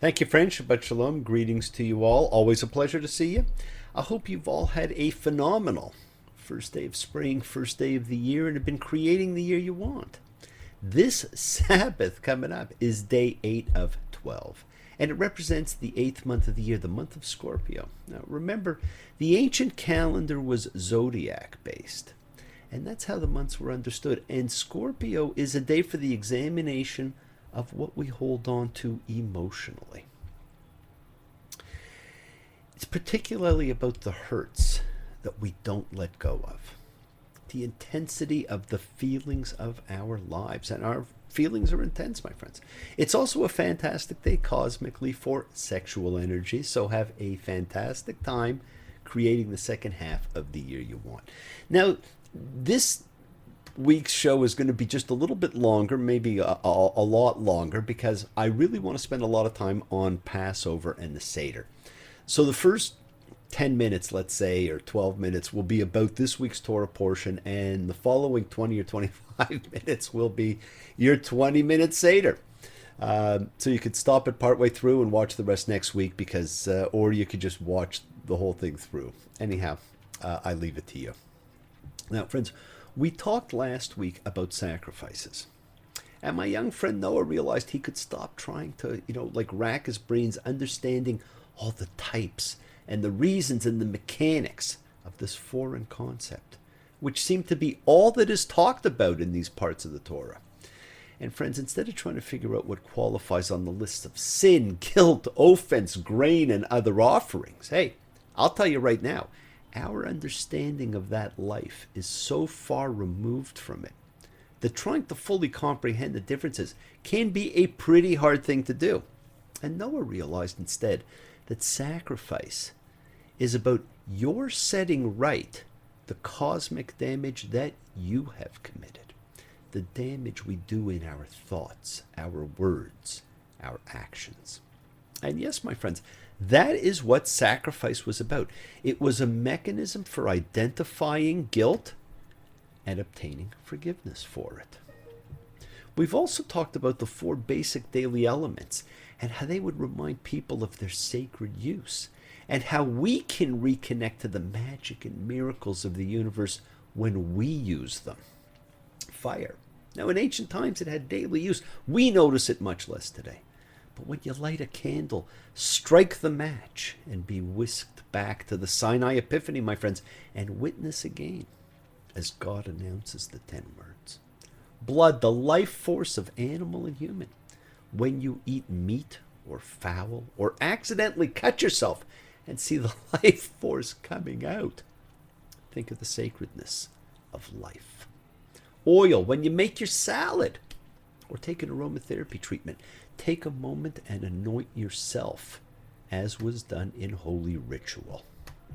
Thank you, friend. Shabbat Shalom. Greetings to you all. Always a pleasure to see you. I hope you've all had a phenomenal first day of spring, first day of the year, and have been creating the year you want. This Sabbath coming up is day 8 of 12, and it represents the 8th month of the year, the month of Scorpio. Now, remember, the ancient calendar was zodiac based, and that's how the months were understood. And Scorpio is a day for the examination of what we hold on to emotionally. It's particularly about the hurts that we don't let go of, the intensity of the feelings of our lives. And our feelings are intense, my friends. It's also a fantastic day cosmically for sexual energy, so have a fantastic time creating the second half of the year you want. Now, this week's show is going to be just a little bit longer, maybe a lot longer, because I really want to spend a lot of time on Passover and the Seder. So the first 10 minutes, let's say, or 12 minutes will be about this week's Torah portion, and the following 20 or 25 minutes will be your 20-minute Seder. So you could stop it partway through and watch the rest next week, because, or you could just watch the whole thing through. Anyhow, I leave it to you. Now, friends, we talked last week about sacrifices. And my young friend Noah realized he could stop trying to, like rack his brains understanding all the types and the reasons and the mechanics of this foreign concept, which seem to be all that is talked about in these parts of the Torah. And friends, instead of trying to figure out what qualifies on the list of sin, guilt, offense, grain, and other offerings, hey, I'll tell you right now, our understanding of that life is so far removed from it that trying to fully comprehend the differences can be a pretty hard thing to do. And Noah realized instead that sacrifice is about your setting right the cosmic damage that you have committed, the damage we do in our thoughts, our words, our actions. And yes, my friends, that is what sacrifice was about. It was a mechanism for identifying guilt and obtaining forgiveness for it. We've also talked about the 4 basic daily elements and how they would remind people of their sacred use, and how we can reconnect to the magic and miracles of the universe when we use them. Fire. Now, in ancient times, it had daily use. We notice it much less today. But when you light a candle, strike the match and be whisked back to the Sinai Epiphany, my friends, and witness again as God announces the 10 words. Blood, the life force of animal and human. When you eat meat or fowl or accidentally cut yourself and see the life force coming out, think of the sacredness of life. Oil, when you make your salad or take an aromatherapy treatment, take a moment and anoint yourself, as was done in holy ritual.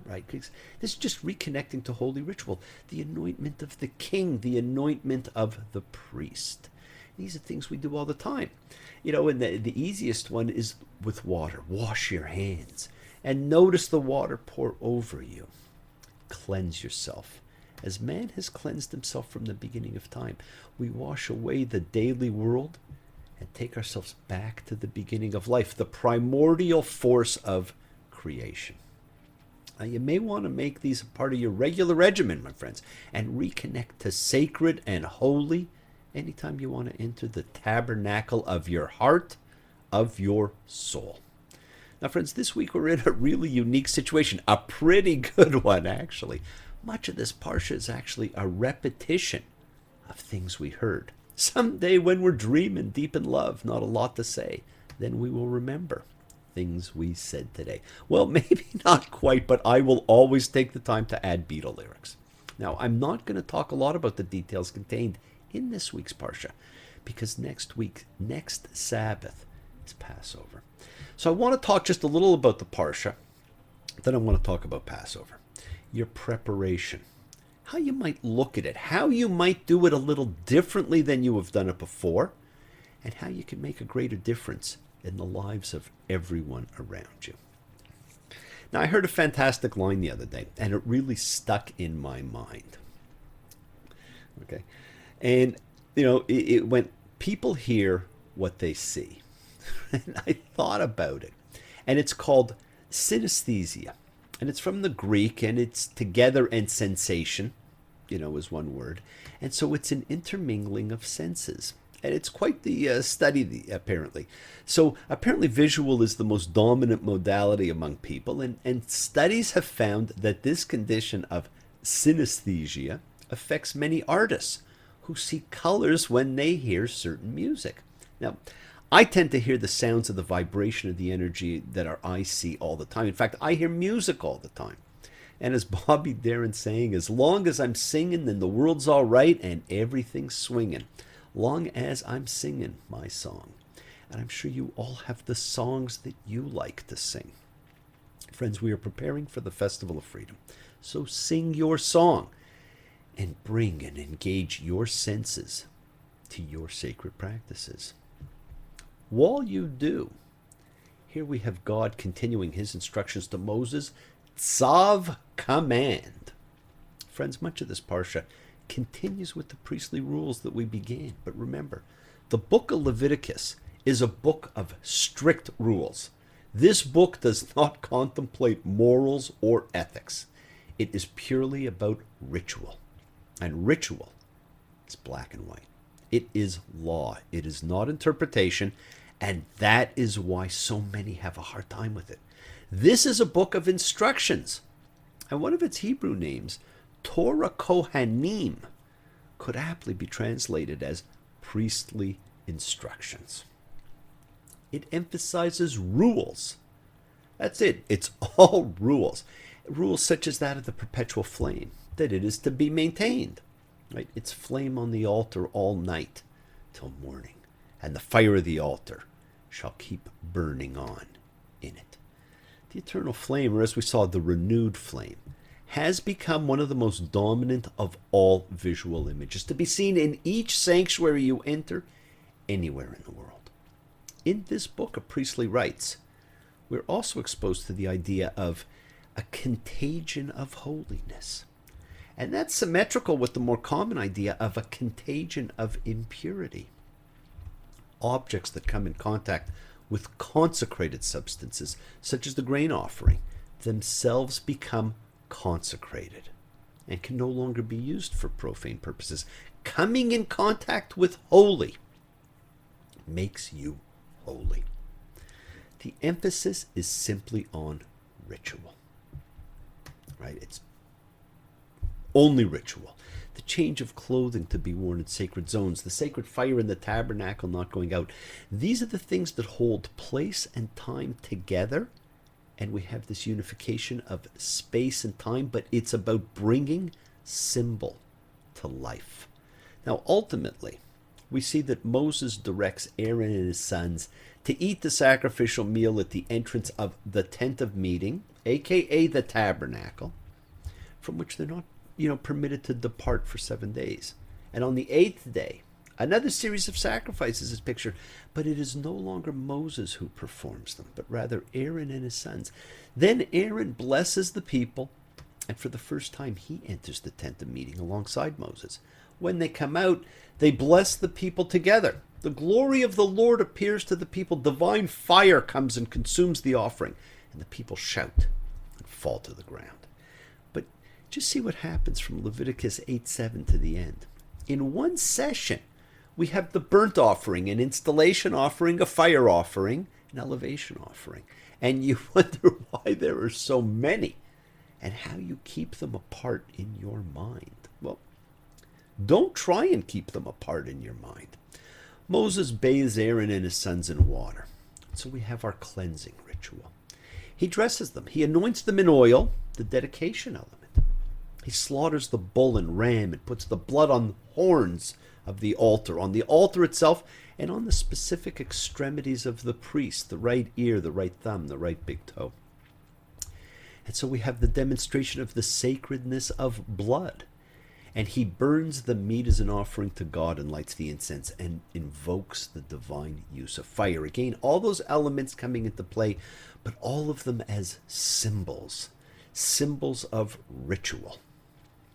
Right? This is just reconnecting to holy ritual. The anointment of the king, the anointment of the priest. These are things we do all the time. And the easiest one is with water. Wash your hands and notice the water pour over you. Cleanse yourself. As man has cleansed himself from the beginning of time, we wash away the daily world and take ourselves back to the beginning of life, the primordial force of creation. Now, you may want to make these a part of your regular regimen, my friends, and reconnect to sacred and holy anytime you want to enter the tabernacle of your heart, of your soul. Now, friends, this week we're in a really unique situation, a pretty good one, actually. Much of this parsha is actually a repetition of things we heard. Someday when we're dreaming deep in love, not a lot to say, then we will remember things we said today. Well, maybe not quite, but I will always take the time to add Beatle lyrics. Now, I'm not going to talk a lot about the details contained in this week's Parsha, because next Sabbath, is Passover. So I want to talk just a little about the Parsha, then I want to talk about Passover. Your preparation, how you might look at it, how you might do it a little differently than you have done it before, and how you can make a greater difference in the lives of everyone around you. Now, I heard a fantastic line the other day, and it really stuck in my mind. Okay. And, it went, people hear what they see. And I thought about it. And it's called synesthesia. And it's from the Greek, and it's together and sensation, is one word. And so it's an intermingling of senses. And it's quite the study, apparently. So apparently visual is the most dominant modality among people. And studies have found that this condition of synesthesia affects many artists who see colors when they hear certain music. Now, I tend to hear the sounds of the vibration of the energy that our eyes see all the time. In fact, I hear music all the time. And as Bobby Darin saying, as long as I'm singing, then the world's all right and everything's swinging. Long as I'm singing my song. And I'm sure you all have the songs that you like to sing. Friends, we are preparing for the Festival of Freedom. So sing your song and bring and engage your senses to your sacred practices. While you do, here we have God continuing his instructions to Moses, Tzav, command. Friends, much of this parsha continues with the priestly rules that we began. But remember, the book of Leviticus is a book of strict rules. This book does not contemplate morals or ethics. It is purely about ritual. And ritual is black and white. It is law. It is not interpretation. And that is why so many have a hard time with it. This is a book of instructions. And one of its Hebrew names, Torah Kohanim, could aptly be translated as priestly instructions. It emphasizes rules. That's it. It's all rules. Rules such as that of the perpetual flame, that it is to be maintained. Right? It's flame on the altar all night till morning, and the fire of the altar shall keep burning on in it. The eternal flame, or as we saw, the renewed flame, has become one of the most dominant of all visual images, to be seen in each sanctuary you enter anywhere in the world. In this book of priestly rites, we're also exposed to the idea of a contagion of holiness. And that's symmetrical with the more common idea of a contagion of impurity. Objects that come in contact with consecrated substances, such as the grain offering, themselves become consecrated and can no longer be used for profane purposes. Coming in contact with holy makes you holy. The emphasis is simply on ritual. Right? It's only ritual. The change of clothing to be worn in sacred zones, the sacred fire in the tabernacle not going out. These are the things that hold place and time together. And we have this unification of space and time, but it's about bringing symbol to life. Now, ultimately, we see that Moses directs Aaron and his sons to eat the sacrificial meal at the entrance of the tent of meeting, aka the tabernacle, from which they're not permitted to depart for 7 days. And on the 8th day, another series of sacrifices is pictured, but it is no longer Moses who performs them, but rather Aaron and his sons. Then Aaron blesses the people, and for the first time he enters the tent of meeting alongside Moses. When they come out, they bless the people together. The glory of the Lord appears to the people. Divine fire comes and consumes the offering, and the people shout and fall to the ground. But just see what happens from Leviticus 8:7 to the end. In one session, we have the burnt offering, an installation offering, a fire offering, an elevation offering. And you wonder why there are so many and how you keep them apart in your mind. Well, don't try and keep them apart in your mind. Moses bathes Aaron and his sons in water. So we have our cleansing ritual. He dresses them. He anoints them in oil, the dedication element. He slaughters the bull and ram and puts the blood on the horns of the altar itself, and on the specific extremities of the priest, the right ear, the right thumb, the right big toe. And so we have the demonstration of the sacredness of blood. And he burns the meat as an offering to God and lights the incense and invokes the divine use of fire. Again, all those elements coming into play, but all of them as symbols of ritual.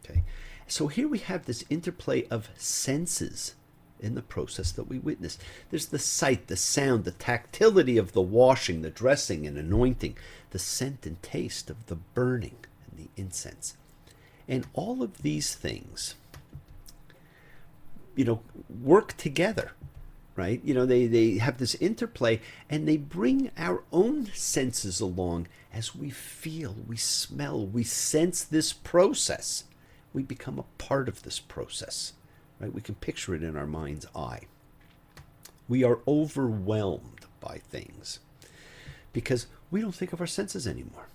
Okay. So here we have this interplay of senses in the process that we witness. There's the sight, the sound, the tactility of the washing, the dressing and anointing, the scent and taste of the burning and the incense. And all of these things, work together, right? They have this interplay, and they bring our own senses along as we feel, we smell, we sense this process. We become a part of this process, right? We can picture it in our mind's eye. We are overwhelmed by things because we don't think of our senses anymore,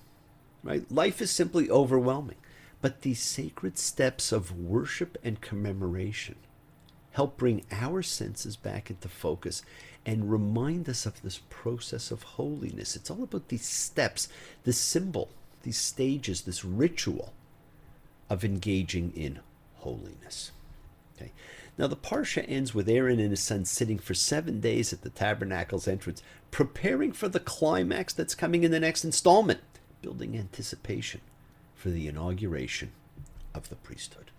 right? Life is simply overwhelming. But these sacred steps of worship and commemoration help bring our senses back into focus and remind us of this process of holiness. It's all about these steps, this symbol, these stages, this ritual of engaging in holiness. Okay. Now the Parsha ends with Aaron and his son sitting for 7 days at the tabernacle's entrance, preparing for the climax that's coming in the next installment, building anticipation for the inauguration of the priesthood.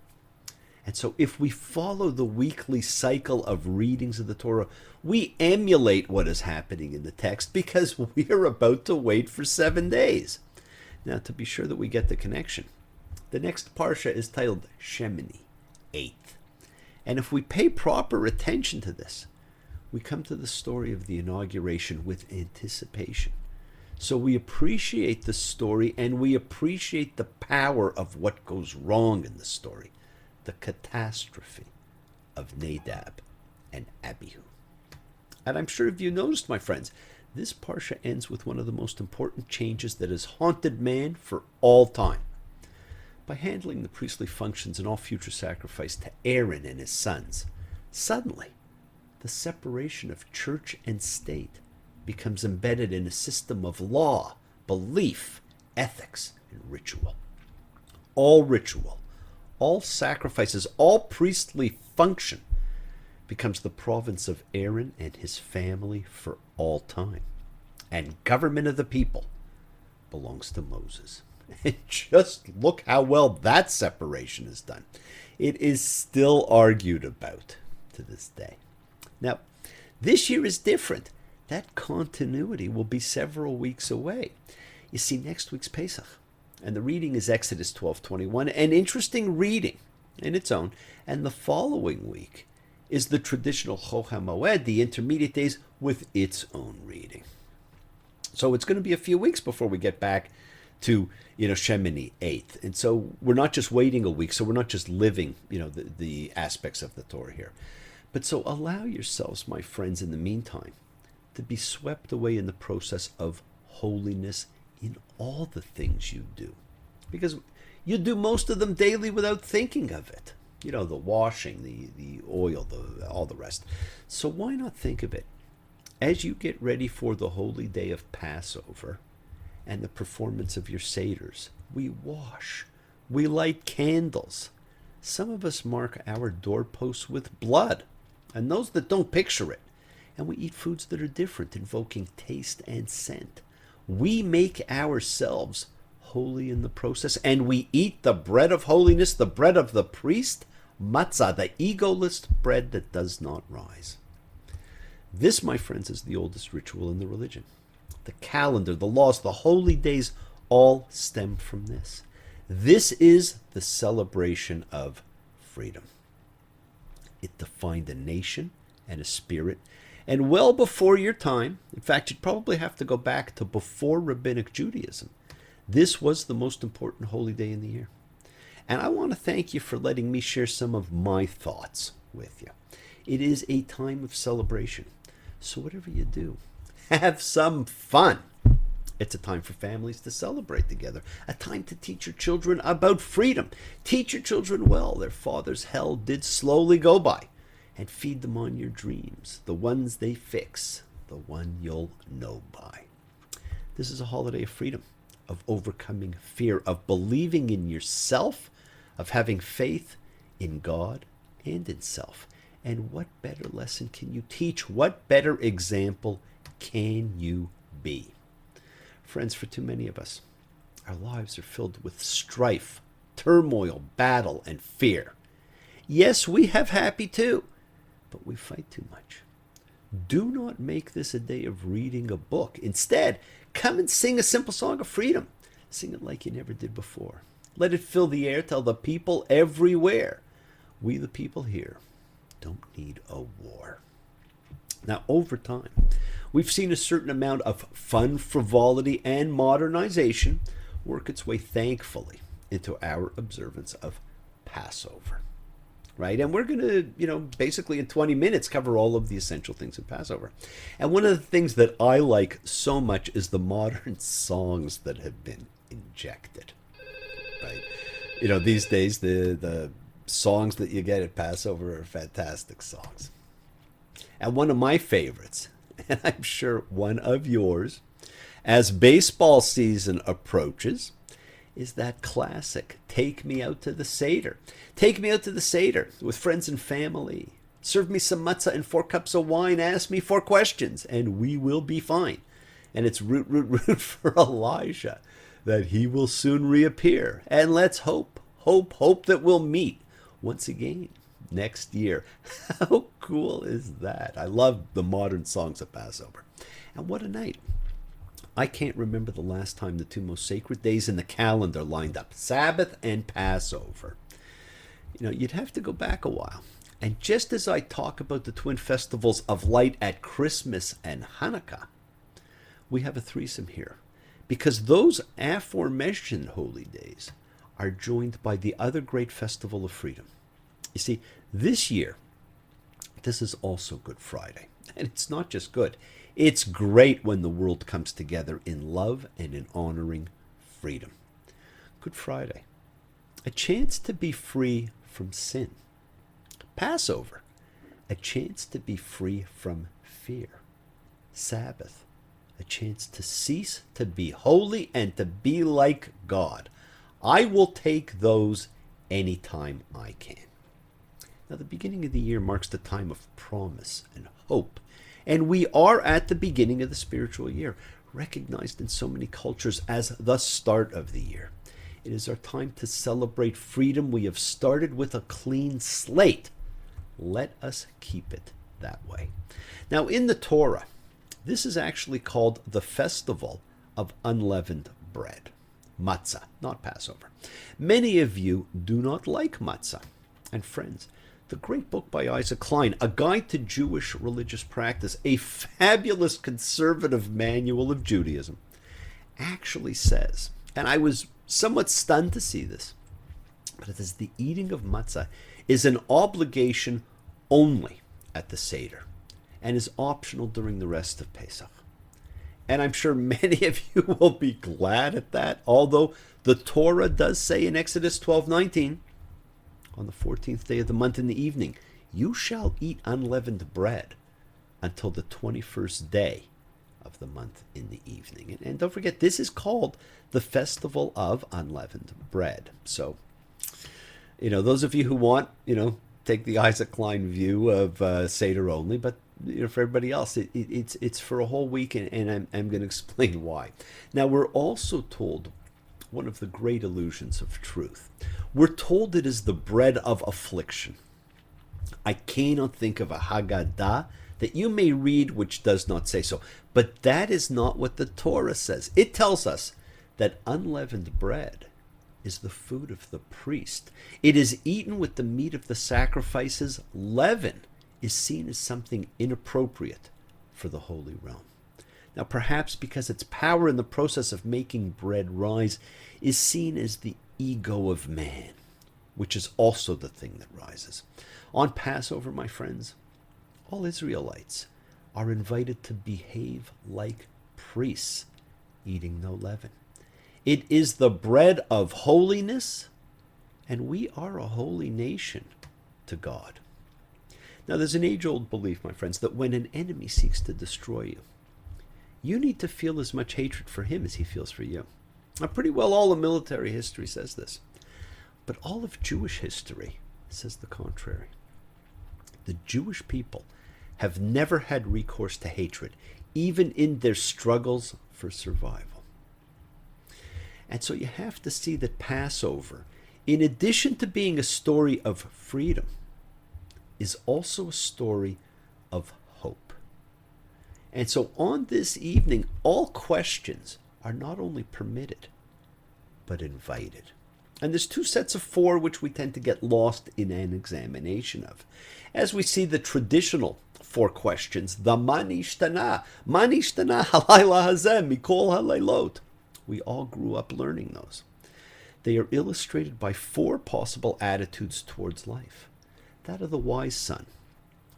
And so if we follow the weekly cycle of readings of the Torah, we emulate what is happening in the text because we are about to wait for 7 days. Now, to be sure that we get the connection, the next Parsha is titled Shemini, 8th. And if we pay proper attention to this, we come to the story of the inauguration with anticipation. So we appreciate the story, and we appreciate the power of what goes wrong in the story, the catastrophe of Nadab and Abihu. And I'm sure if you noticed, my friends, this Parsha ends with one of the most important changes that has haunted man for all time. By handling the priestly functions and all future sacrifice to Aaron and his sons, suddenly the separation of church and state becomes embedded in a system of law, belief, ethics, and ritual. All sacrifices, all priestly function becomes the province of Aaron and his family for all time. And government of the people belongs to Moses. And just look how well that separation is done. It is still argued about to this day. Now, this year is different. That continuity will be several weeks away. You see, next week's Pesach, and the reading is Exodus 12:21, an interesting reading in its own. And the following week is the traditional Chol HaMoed, the intermediate days, with its own reading. So it's going to be a few weeks before we get back to Shemini 8th. And so we're not just waiting a week, so we're not just living the aspects of the Torah here. But so allow yourselves, my friends, in the meantime, to be swept away in the process of holiness in all the things you do. Because you do most of them daily without thinking of it. The washing, the oil, all the rest. So why not think of it as you get ready for the holy day of Passover and the performance of your seders? We wash, we light candles. Some of us mark our doorposts with blood, and those that don't picture it. And we eat foods that are different, invoking taste and scent. We make ourselves holy in the process, and we eat the bread of holiness, the bread of the priest, matzah, the egoless bread that does not rise. This, my friends, is the oldest ritual in the religion. The calendar, the laws, the holy days all stem from this. This is the celebration of freedom. It defined a nation and a spirit. And well before your time, in fact, you'd probably have to go back to before Rabbinic Judaism, this was the most important holy day in the year. And I want to thank you for letting me share some of my thoughts with you. It is a time of celebration. So whatever you do, have some fun. It's a time for families to celebrate together, a time to teach your children about freedom. Teach your children well. Their father's hell did slowly go by. And feed them on your dreams, the ones they fix, the one you'll know by. This is a holiday of freedom, of overcoming fear, of believing in yourself, of having faith in God and in self. And what better lesson can you teach? What better example can you be? Friends, for too many of us, our lives are filled with strife, turmoil, battle, and fear. Yes, we have happy too. but we fight too much. Do not make this a day of reading a book. Instead, come and sing a simple song of freedom. Sing it like you never did before. Let it fill the air. Tell the people everywhere, we the people here don't need a war. Now, over time, we've seen a certain amount of fun, frivolity, and modernization work its way, thankfully, into our observance of Passover. Right? And we're going to, basically in 20 minutes cover all of the essential things of Passover. And one of the things that I like so much is the modern songs that have been injected. Right? These days, the songs that you get at Passover are fantastic songs. And one of my favorites, and I'm sure one of yours, as baseball season approaches, is that classic, Take Me Out to the Seder. Take me out to the Seder with friends and family. Serve me some matzah and 4 cups of wine. Ask me 4 questions, and we will be fine. And it's root, root, root for Elijah, that he will soon reappear. And let's hope that we'll meet once again next year. How cool is that? I love the modern songs of Passover. And what a night. I can't remember the last time the 2 most sacred days in the calendar lined up, Sabbath and Passover. You'd have to go back a while. And just as I talk about the twin festivals of light at Christmas and Hanukkah, we have a threesome here, because those aforementioned holy days are joined by the other great festival of freedom. You see, this year, this is also Good Friday. And it's not just good. It's great when the world comes together in love and in honoring freedom. Good Friday, a chance to be free from sin. Passover, a chance to be free from fear. Sabbath, a chance to cease to be holy and to be like God. I will take those anytime I can. Now, the beginning of the year marks the time of promise and hope. And we are at the beginning of the spiritual year, recognized in so many cultures as the start of the year. It is our time to celebrate freedom. We have started with a clean slate. Let us keep it that way. Now, in the Torah, this is actually called the Festival of Unleavened Bread. Matzah, not Passover. Many of you do not like matzah. And friends, the great book by Isaac Klein, A Guide to Jewish Religious Practice, a fabulous conservative manual of Judaism, actually says, and I was somewhat stunned to see this, but it says the eating of matzah is an obligation only at the Seder and is optional during the rest of Pesach. And I'm sure many of you will be glad at that, although the Torah does say in Exodus 12:19, on the 14th day of the month in the evening, you shall eat unleavened bread until the 21st day of the month in the evening. And don't forget, this is called the Festival of Unleavened Bread. So, those of you who want, take the Isaac Klein view of Seder only, but for everybody else, it's for a whole week, and I'm going to explain why. Now, we're also told one of the great illusions of truth. We're told it is the bread of affliction. I cannot think of a Haggadah that you may read which does not say so. But that is not what the Torah says. It tells us that unleavened bread is the food of the priest. It is eaten with the meat of the sacrifices. Leaven is seen as something inappropriate for the holy realm. Now, perhaps because its power in the process of making bread rise is seen as the ego of man, which is also the thing that rises. On Passover, my friends, all Israelites are invited to behave like priests, eating no leaven. It is the bread of holiness, and we are a holy nation to God. Now, there's an age-old belief, my friends, that when an enemy seeks to destroy you, you need to feel as much hatred for him as he feels for you. Now, pretty well all of military history says this. But all of Jewish history says the contrary. The Jewish people have never had recourse to hatred, even in their struggles for survival. And so you have to see that Passover, in addition to being a story of freedom, is also a story of hope. And so on this evening, all questions are not only permitted, but invited. And there's two sets of four which we tend to get lost in an examination of. As we see the traditional four questions, the manishtana halayla hazeh mikol halaylot. We all grew up learning those. They are illustrated by four possible attitudes towards life. That of the wise son,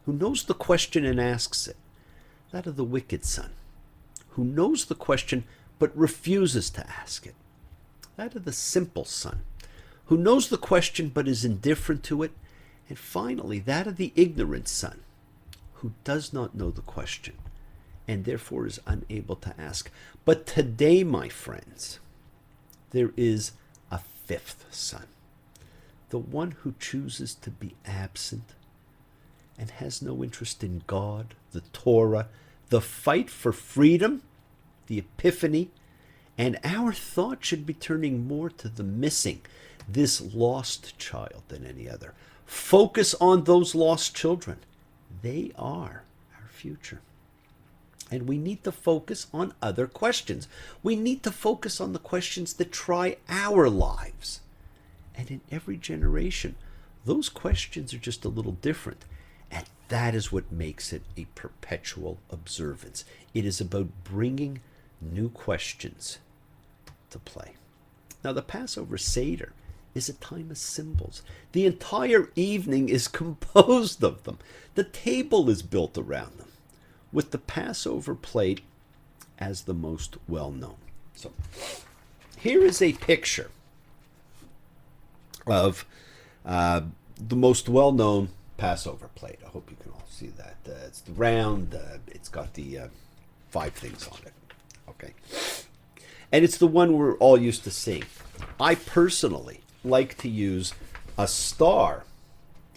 who knows the question and asks it. That of the wicked son, who knows the question but refuses to ask it. That of the simple son, who knows the question but is indifferent to it. And finally, that of the ignorant son, who does not know the question and therefore is unable to ask. But today, my friends, there is a fifth son, the one who chooses to be absent and has no interest in God, the Torah, the fight for freedom, the epiphany, and our thought should be turning more to the missing, this lost child than any other. Focus on those lost children. They are our future. And we need to focus on other questions. We need to focus on the questions that try our lives. And in every generation, those questions are just a little different. And that is what makes it a perpetual observance. It is about bringing new questions to play. Now, the Passover Seder is a time of symbols. The entire evening is composed of them. The table is built around them, with the Passover plate as the most well-known. So here is a picture of the most well-known Passover plate. I hope you can all see that. It's the round. It's got the 5 things on it. Okay. And it's the one we're all used to seeing. I personally like to use a star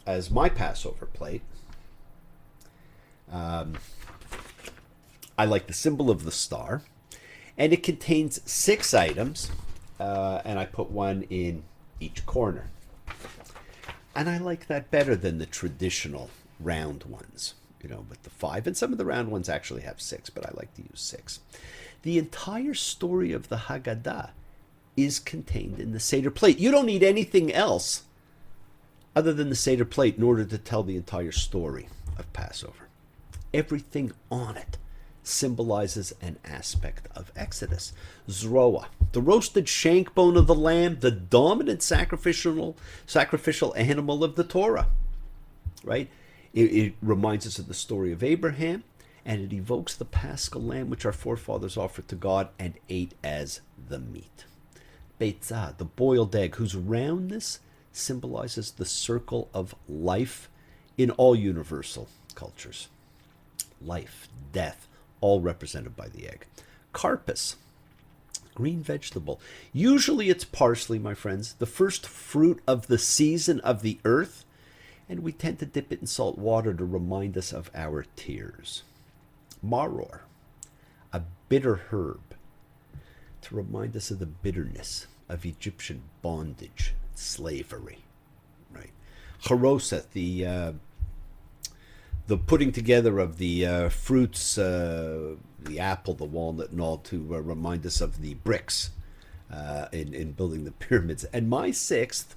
as my Passover plate. I like the symbol of the star. And it contains 6 items. And I put one in each corner. And I like that better than the traditional round ones, with the 5. And some of the round ones actually have 6, but I like to use 6. The entire story of the Haggadah is contained in the Seder plate. You don't need anything else other than the Seder plate in order to tell the entire story of Passover. Everything on it symbolizes an aspect of Exodus. Zroa, the roasted shank bone of the lamb, the dominant sacrificial animal of the Torah, right? It reminds us of the story of Abraham, and it evokes the paschal lamb which our forefathers offered to God and ate as the meat. Beitzah, the boiled egg, whose roundness symbolizes the circle of life in all universal cultures. Life, death, all represented by the egg. Karpas, green vegetable. Usually it's parsley, my friends, the first fruit of the season of the earth, and we tend to dip it in salt water to remind us of our tears. Maror, a bitter herb, to remind us of the bitterness of Egyptian bondage, slavery, right? Charoseth, the putting together of the fruits, the apple, the walnut, and all to remind us of the bricks in building the pyramids. And my 6th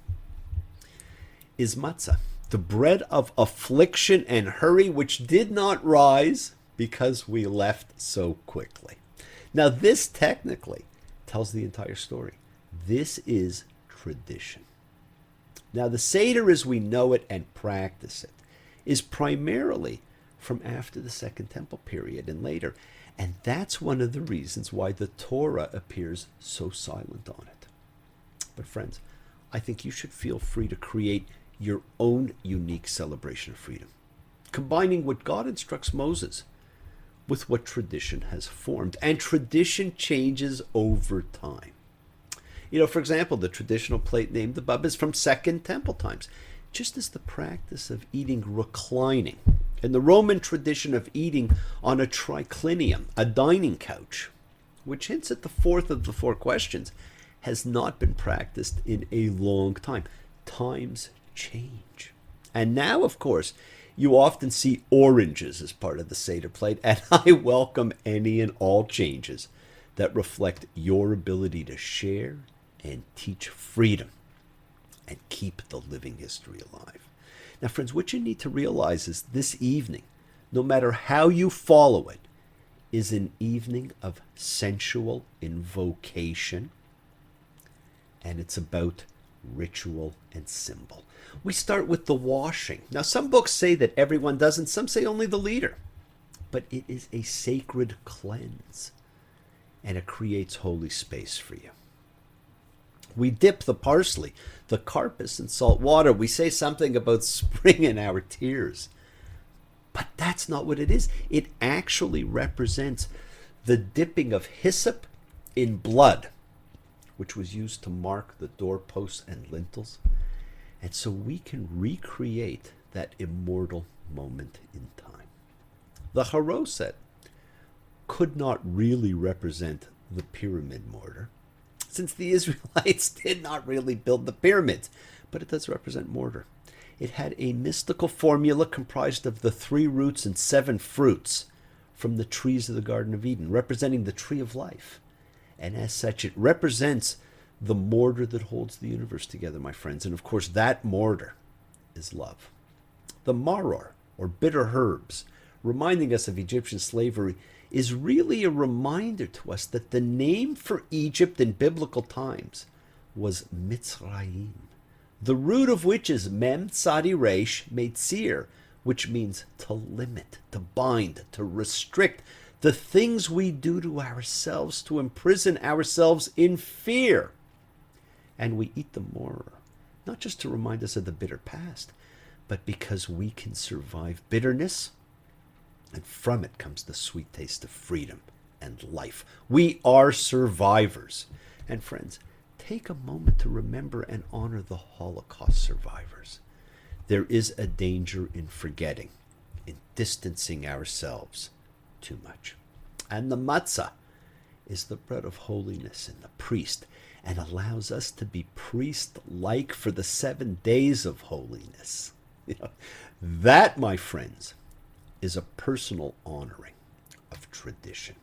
is matzah, the bread of affliction and hurry, which did not rise because we left so quickly. Now, this technically tells the entire story. This is tradition. Now, the Seder as we know it and practice it is primarily from after the Second Temple period and later. And that's one of the reasons why the Torah appears so silent on it. But friends, I think you should feel free to create your own unique celebration of freedom, combining what God instructs Moses with what tradition has formed. And tradition changes over time. For example, the traditional plate named the Baba is from Second Temple times, just as the practice of eating reclining and the Roman tradition of eating on a triclinium, a dining couch, which hints at the 4th of the 4 questions, has not been practiced in a long time. Times change. And now, of course, you often see oranges as part of the Seder plate, and I welcome any and all changes that reflect your ability to share and teach freedom and keep the living history alive. Now, friends, what you need to realize is this evening, no matter how you follow it, is an evening of sensual invocation, and it's about ritual and symbol. We start with the washing. Now, some books say that everyone does, and some say only the leader. But it is a sacred cleanse, and it creates holy space for you. We dip the parsley, the carpus, in salt water. We say something about spring in our tears. But that's not what it is. It actually represents the dipping of hyssop in blood, which was used to mark the doorposts and lintels. And so we can recreate that immortal moment in time. The haroset could not really represent the pyramid mortar, since the Israelites did not really build the pyramids, but it does represent mortar. It had a mystical formula comprised of the 3 roots and 7 fruits from the trees of the Garden of Eden, representing the tree of life. And as such, it represents the mortar that holds the universe together, my friends. And of course, that mortar is love. The maror, or bitter herbs, reminding us of Egyptian slavery, is really a reminder to us that the name for Egypt in biblical times was Mitzrayim, the root of which is Mem Tzadi Resh Meitzir, which means to limit, to bind, to restrict the things we do to ourselves, to imprison ourselves in fear. And we eat the maror, not just to remind us of the bitter past, but because we can survive bitterness, and from it comes the sweet taste of freedom and life. We are survivors. And friends, take a moment to remember and honor the Holocaust survivors. There is a danger in forgetting, in distancing ourselves too much. And the matzah is the bread of holiness and the priest, and allows us to be priest-like for the 7 days of holiness. That, my friends, is a personal honoring of tradition.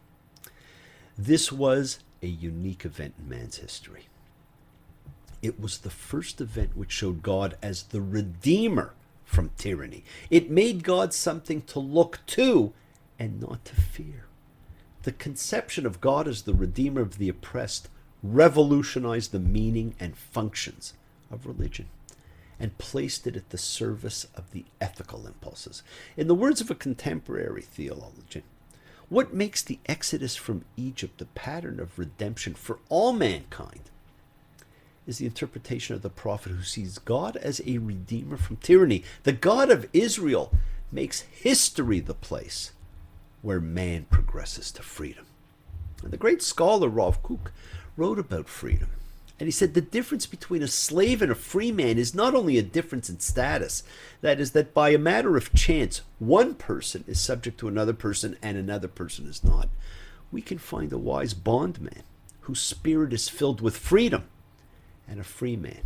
This was a unique event in man's history. It was the first event which showed God as the Redeemer from tyranny. It made God something to look to and not to fear. The conception of God as the Redeemer of the oppressed revolutionized the meaning and functions of religion and placed it at the service of the ethical impulses. In the words of a contemporary theologian, what makes the Exodus from Egypt a pattern of redemption for all mankind is the interpretation of the prophet who sees God as a redeemer from tyranny. The God of Israel makes history the place where man progresses to freedom. And the great scholar Rav Kook wrote about freedom. And he said the difference between a slave and a free man is not only a difference in status, that is, that by a matter of chance, one person is subject to another person and another person is not. We can find a wise bondman whose spirit is filled with freedom, and a free man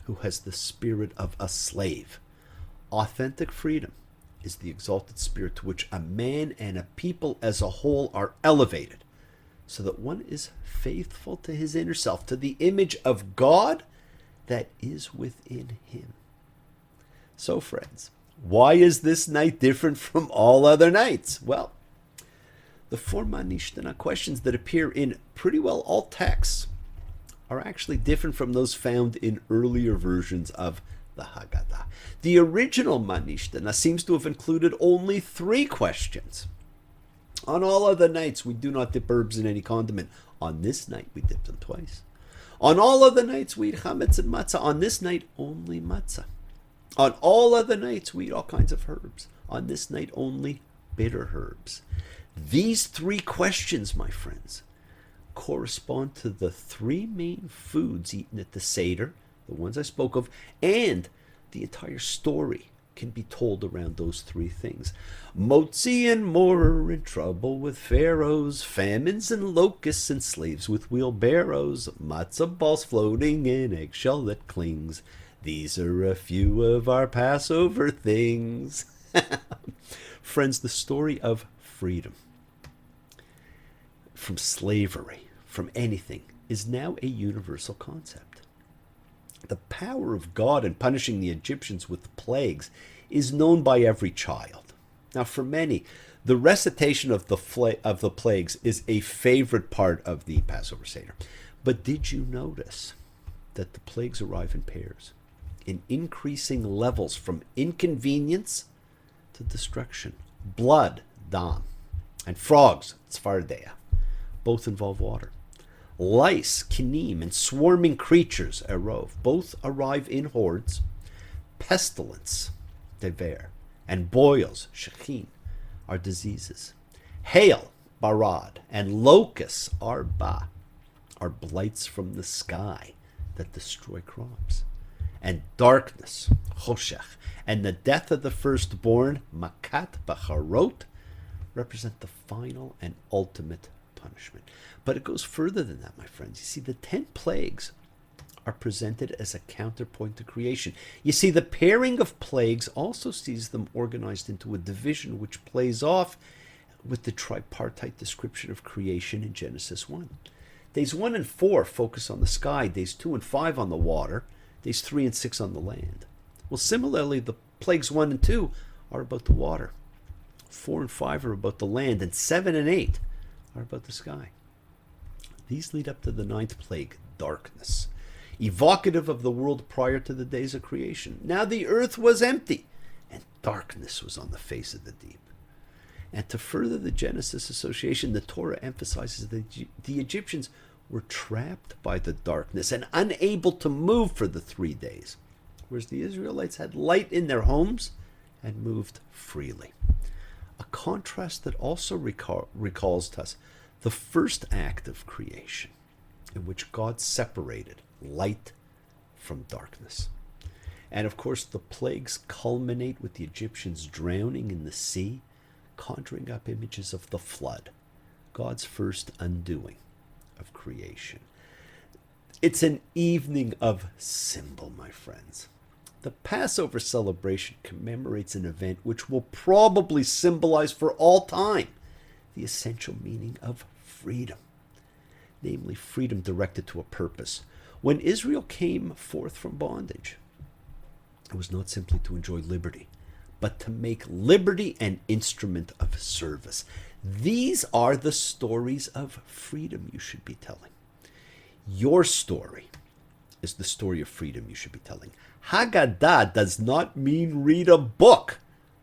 who has the spirit of a slave. Authentic freedom is the exalted spirit to which a man and a people as a whole are elevated, so that one is faithful to his inner self, to the image of God that is within him. So, friends, why is this night different from all other nights? Well, the 4 Manishtana questions that appear in pretty well all texts are actually different from those found in earlier versions of the Haggadah. The original Manishtana seems to have included only 3 questions. On all other nights, we do not dip herbs in any condiment. On this night, we dip them twice. On all other nights, we eat chametz and matzah. On this night, only matzah. On all other nights, we eat all kinds of herbs. On this night, only bitter herbs. These 3 questions, my friends, correspond to the 3 main foods eaten at the Seder, the ones I spoke of, and the entire story can be told around those 3 things. Motzi and Mor are in trouble with pharaohs, famines and locusts and slaves with wheelbarrows, matzah balls floating in eggshell that clings. These are a few of our Passover things. Friends, the story of freedom from slavery, from anything, is now a universal concept. The power of God in punishing the Egyptians with plagues is known by every child. Now, for many, the recitation of the plagues is a favorite part of the Passover Seder. But did you notice that the plagues arrive in pairs, in increasing levels from inconvenience to destruction? Blood, dam, and frogs, tzfardea, both involve water. Lice, kinim, and swarming creatures, erov, both arrive in hordes. Pestilence, dever, and boils, shechin, are diseases. Hail, barad, and locusts, arba, are blights from the sky that destroy crops. And darkness, choshech, and the death of the firstborn, makat bacharot, represent the final and ultimate punishment. But it goes further than that, my friends. You see, the 10 plagues are presented as a counterpoint to creation. You see, the pairing of plagues also sees them organized into a division which plays off with the tripartite description of creation in Genesis 1. Days 1 and 4 focus on the sky, days 2 and 5 on the water, days 3 and 6 on the land. Well, similarly, the plagues 1 and 2 are about the water, 4 and 5 are about the land, and 7 and 8 are about the sky. These lead up to the 9th plague, darkness, evocative of the world prior to the days of creation. Now the earth was empty, and darkness was on the face of the deep. And to further the Genesis association, the Torah emphasizes that the Egyptians were trapped by the darkness and unable to move for the 3 days, whereas the Israelites had light in their homes and moved freely. A contrast that also recalls to us the first act of creation, in which God separated light from darkness. And of course, the plagues culminate with the Egyptians drowning in the sea, conjuring up images of the flood, God's first undoing of creation. It's an evening of symbol, my friends. The Passover celebration commemorates an event which will probably symbolize for all time the essential meaning of freedom, namely freedom directed to a purpose. When Israel came forth from bondage, it was not simply to enjoy liberty, but to make liberty an instrument of service. These are the stories of freedom you should be telling. Your story is the story of freedom you should be telling. Haggadah does not mean read a book.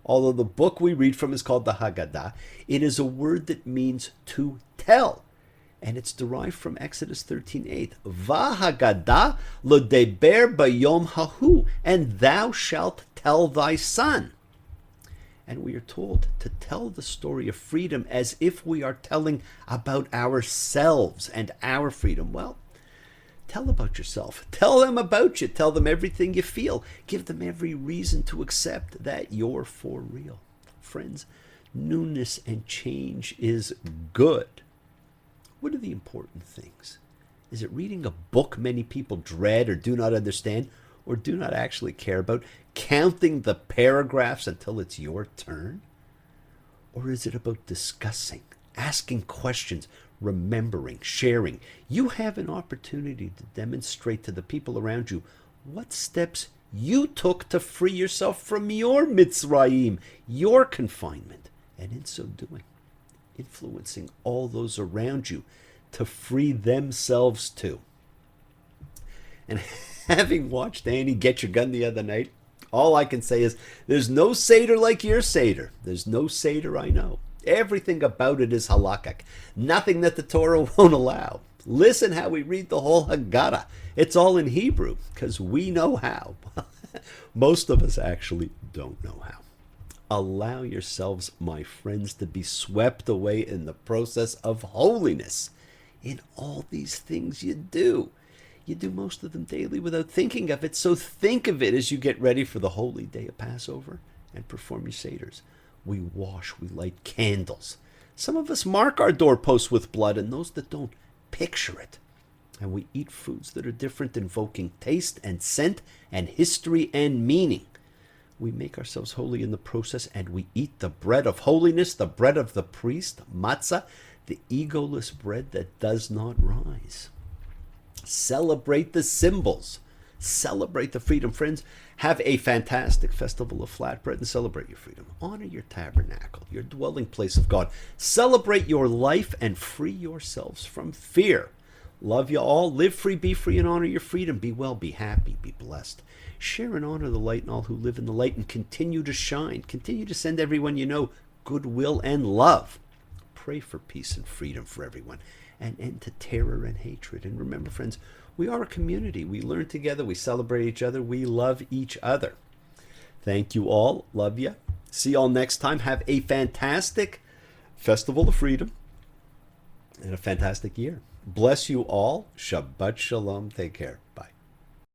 Although the book we read from is called the Haggadah, it is a word that means to tell. And it's derived from Exodus 13:8. V'haggadah lodeber bayom hahu, and thou shalt tell thy son. And we are told to tell the story of freedom as if we are telling about ourselves and our freedom. Well, tell about yourself. Tell them about you. Tell them everything you feel. Give them every reason to accept that you're for real. Friends, newness and change is good. What are the important things? Is it reading a book many people dread or do not understand or do not actually care about? Counting the paragraphs until it's your turn? Or is it about discussing, asking questions, remembering, sharing? You have an opportunity to demonstrate to the people around you what steps you took to free yourself from your Mitzrayim, your confinement, and in so doing, influencing all those around you to free themselves too. And having watched Annie get your gun the other night, all I can say is there's no Seder like your Seder. There's no Seder I know. Everything about it is halakhic. Nothing that the Torah won't allow. Listen how we read the whole Haggadah. It's all in Hebrew because we know how. Most of us actually don't know how. Allow yourselves, my friends, to be swept away in the process of holiness in all these things you do. You do most of them daily without thinking of it, so think of it as you get ready for the holy day of Passover and perform your Seders. We wash, we light candles. Some of us mark our doorposts with blood, and those that don't, picture it. And we eat foods that are different, invoking taste and scent and history and meaning. We make ourselves holy in the process, and we eat the bread of holiness, the bread of the priest, matzah, the egoless bread that does not rise. Celebrate the symbols. Celebrate the freedom. Friends, have a fantastic festival of flatbread and celebrate your freedom. Honor your tabernacle, your dwelling place of God. Celebrate your life and free yourselves from fear. Love you all. Live free, be free, and honor your freedom. Be well, be happy, be blessed. Share and honor the light in all who live in the light, and continue to shine. Continue to send everyone you know goodwill and love. Pray for peace and freedom for everyone, and end to terror and hatred. And remember, friends, we are a community. We learn together. We celebrate each other. We love each other. Thank you all. Love you. See you all next time. Have a fantastic Festival of Freedom and a fantastic year. Bless you all. Shabbat Shalom. Take care. Bye.